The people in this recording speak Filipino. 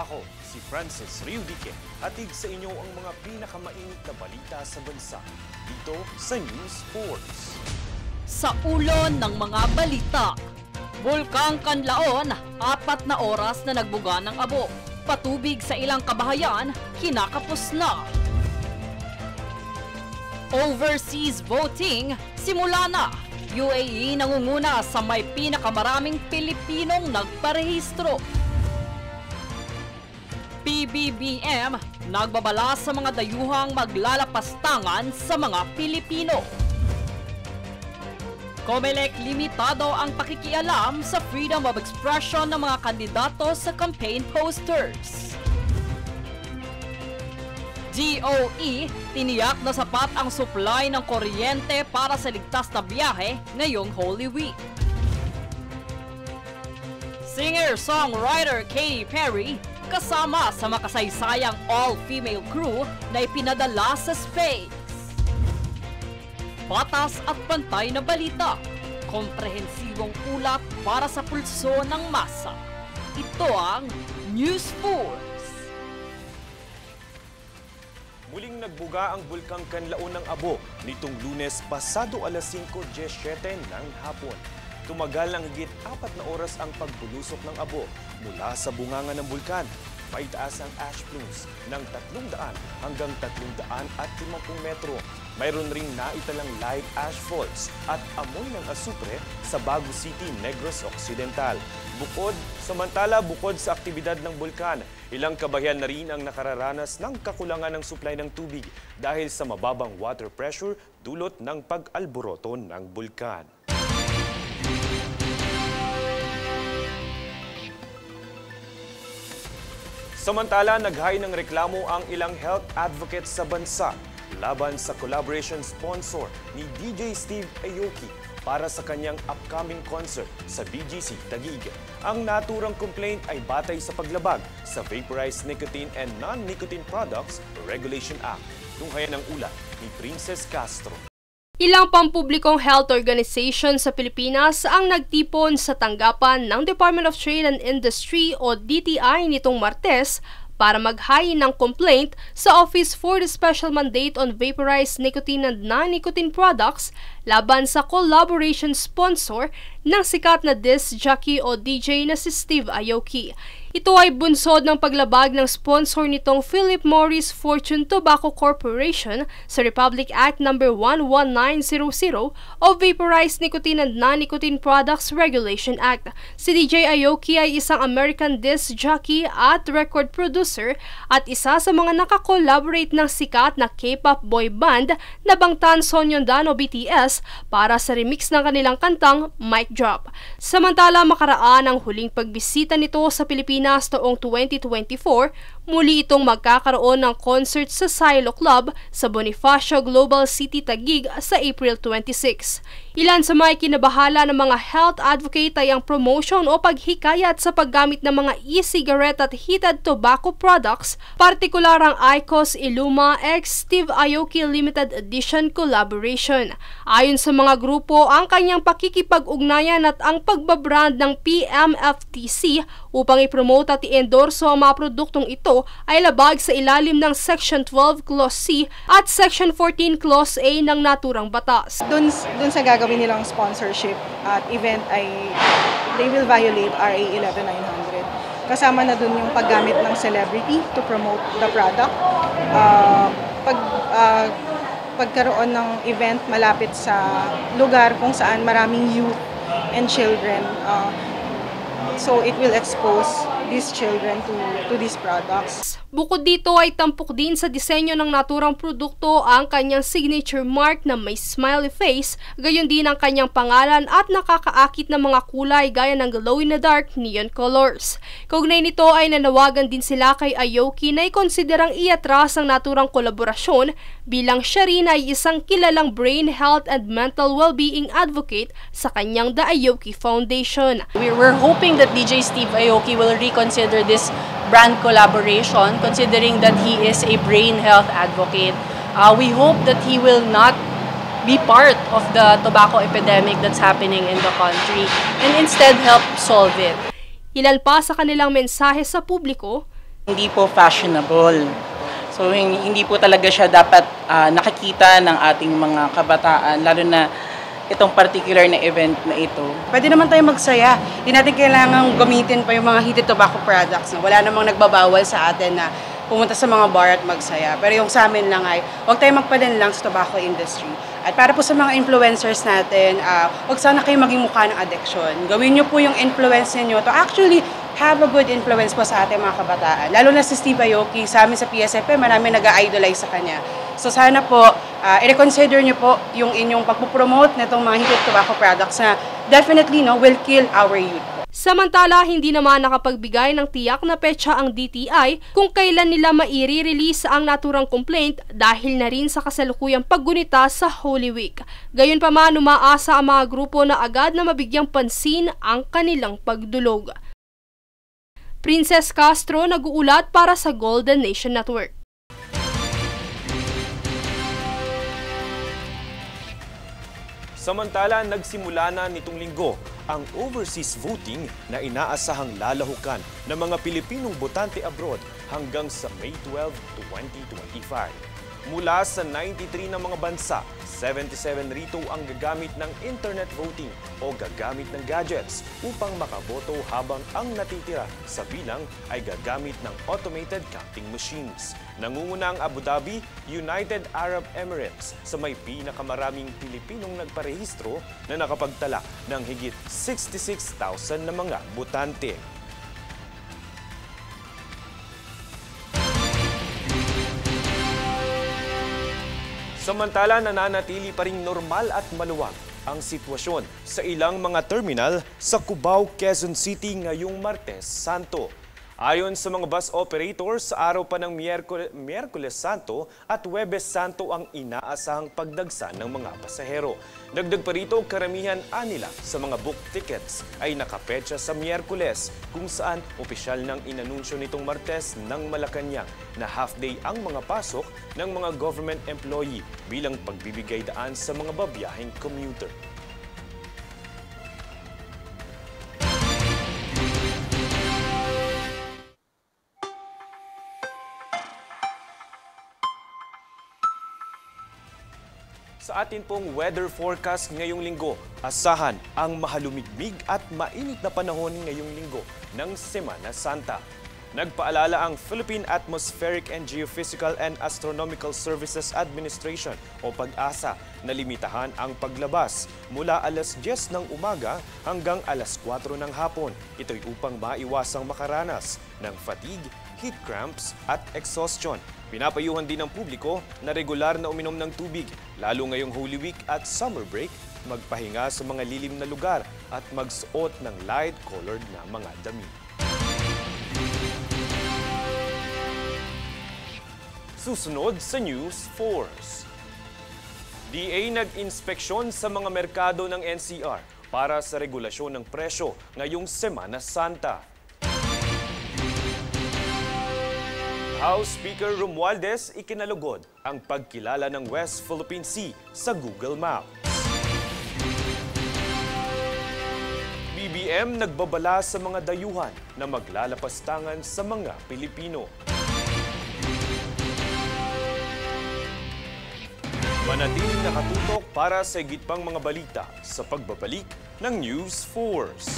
Ako, si Francis Riudique, hatid sa inyo ang mga pinakamainit na balita sa bansa dito sa News Force. Sa ulo ng mga balita, Bulkang Kanlaon, 4 na oras na nagbuga ng abo. Patubig sa ilang kabahayan, kinakapos na. Overseas voting, simula na. UAE nangunguna sa may pinakamaraming Pilipinong nagparehistro. PBBM nagbabala sa mga dayuhang maglalapastangan sa mga Pilipino. COMELEC limitado ang pakikialam sa freedom of expression ng mga kandidato sa campaign posters. DOE tiniyak na sapat ang supply ng kuryente para sa ligtas na biyahe ngayong Holy Week. Singer-songwriter Katy Perry kasama sa makasaysayang all-female crew na ipinadala sa space. Patas at pantay na balita, komprehensibong ulat para sa pulso ng masa. Ito ang News Force. Muling nagbuga ang Bulkang Kanlaon ng Abo nitong Lunes pasado alas 5:17 ng hapon. Tumagal ng higit 4 na oras ang pagbulusok ng abo mula sa bunganga ng bulkan. May taas ang ash plumes ng 300 hanggang 350 metro. Mayroon ring naitalang light ash falls at amoy ng asupre sa Bago City, Negros Occidental. Bukod sa aktibidad ng bulkan, ilang kabahayan na rin ang nakararanas ng kakulangan ng supply ng tubig dahil sa mababang water pressure dulot ng pag-alboroto ng bulkan. Samantala, naghain ng reklamo ang ilang health advocates sa bansa laban sa collaboration sponsor ni DJ Steve Aoki para sa kanyang upcoming concert sa BGC Taguig. Ang naturang complaint ay batay sa paglabag sa Vaporized Nicotine and Non-Nicotine Products Regulation Act. Tunghayan ang ulat ni Princess Castro. Ilang pampublikong health organization sa Pilipinas ang nagtipon sa tanggapan ng Department of Trade and Industry o DTI nitong Martes para maghain ng complaint sa Office for the Special Mandate on Vaporized Nicotine and Non-Nicotine Products laban sa collaboration sponsor ng sikat na disc jockey o DJ na si Steve Aoki. Ito ay bunsod ng paglabag ng sponsor nitong Philip Morris Fortune Tobacco Corporation sa Republic Act No. 11900 o Vaporized Nicotine and Non-Nicotine Products Regulation Act. Si DJ Aoki ay isang American disc jockey at record producer at isa sa mga nakakolaborate ng sikat na K-pop boy band na Bangtan Sonyeondan o BTS para sa remix ng kanilang kantang Mic Drop. Samantala, makaraan ang huling pagbisita nito sa Pilipinas noong 2024, muli itong magkakaroon ng concert sa Silo Club sa Bonifacio Global City Taguig sa April 26. Ilan sa may kinabahala ng mga health advocate ay ang promotion o paghikayat sa paggamit ng mga e-cigarette at heated tobacco products, partikular ang IQOS Iluma X Steve Aoki Limited Edition collaboration. Ayon sa mga grupo, ang kanyang pakikipag-ugnayan at ang pagbabrand ng PMFTC upang ipromote at i-endorso ang mga produktong ito ay labag sa ilalim ng Section 12 Clause C at Section 14 Clause A ng naturang batas. Dun sa gagawin nilang sponsorship at event ay they will violate RA 11900. Kasama na dun yung paggamit ng celebrity to promote the product. Pagkaroon ng event malapit sa lugar kung saan maraming youth and children. So it will expose these children to these products. Bukod dito ay tampok din sa disenyo ng naturang produkto ang kanyang signature mark na may smiley face, gayon din ang kanyang pangalan at nakakaakit na mga kulay gaya ng glow-in-the-dark neon colors. Kaugnay nito ay nanawagan din sila kay Aoki na ikonsiderang iatras ang naturang kolaborasyon bilang siya rin ay isang kilalang brain health and mental well-being advocate sa kanyang The Aoki Foundation. We're hoping that DJ Steve Aoki will reconsider this brand collaboration, considering that he is a brain health advocate. We hope that he will not be part of the tobacco epidemic that's happening in the country and instead help solve it. Ilan pa sa kanilang mensahe sa publiko, Hindi po fashionable. So hindi po talaga siya dapat nakikita ng ating mga kabataan, lalo na itong particular na event na ito. Pwede naman tayo magsaya. Hindi natin kailangang gamitin pa yung mga heated tobacco products. Wala namang nagbabawal sa atin na pumunta sa mga bar at magsaya. Pero yung sa amin lang ay, huwag tayo magpadala lang sa tobacco industry. At para po sa mga influencers natin, huwag sana kayo maging mukha ng addiction. Gawin nyo po yung influence niyo to actually have a good influence po sa ating mga kabataan. Lalo na si Steve Aoki, sa amin sa PSFM, marami nag-idolize sa kanya. So sana po, i-reconsider nyo po yung inyong pagpupromote na itong mga heated tobacco products na definitely will kill our youth. Samantala, hindi naman nakapagbigay ng tiyak na petsa ang DTI kung kailan nila maire-release ang naturang complaint dahil na rin sa kasalukuyang paggunita sa Holy Week. Gayunpaman, umaasa ang mga grupo na agad na mabigyang pansin ang kanilang pagdulog. Princess Castro, nag-uulat para sa Golden Nation Network. Samantala, nagsimula na nitong linggo ang overseas voting na inaasahang lalahukan ng mga Pilipinong botante abroad hanggang sa May 12, 2025. Mula sa 93 na mga bansa, 77 rito ang gagamit ng internet voting o gagamit ng gadgets upang makaboto habang ang natitira sa bilang ay gagamit ng automated counting machines. Nangunguna ang Abu Dhabi, United Arab Emirates sa may pinakamaraming Pilipinong nagparehistro na nakapagtala ng higit 66,000 na mga botante. Samantala, nananatili pa ring normal at maluwag ang sitwasyon sa ilang mga terminal sa Cubao, Quezon City ngayong Martes Santo. Ayon sa mga bus operators, sa araw pa ng Miyerkules Santo at Huwebes Santo ang inaasahang pagdagsa ng mga pasahero. Dagdag pa rito, karamihan anila sa mga book tickets ay nakapetsa sa Miyerkules, kung saan opisyal nang inanunsyo nitong Martes ng Malacanang na half-day ang mga pasok ng mga government employee bilang pagbibigay daan sa mga babiyaheng commuter. Sa atin pong weather forecast ngayong linggo, asahan ang mahalumigmig at mainit na panahon ngayong linggo ng Semana Santa. Nagpaalala ang Philippine Atmospheric and Geophysical and Astronomical Services Administration o PAGASA na limitahan ang paglabas mula alas 10 ng umaga hanggang alas 4 ng hapon. Ito'y upang maiwasang makaranas ng fatigue, heat cramps at exhaustion. Pinapayuhan din ng publiko na regular na uminom ng tubig, lalo ngayong Holy Week at summer break, magpahinga sa mga lilim na lugar at magsuot ng light-colored na mga damit. Susunod sa News Force. DA nag-inspeksyon sa mga merkado ng NCR para sa regulasyon ng presyo ngayong Semana Santa. House Speaker Romualdez ikinalugod ang pagkilala ng West Philippine Sea sa Google Maps. BBM nagbabala sa mga dayuhan na maglalapastangan sa mga Pilipino. Manatiling nakatutok para sa higit pang mga balita sa pagbabalik ng News Force.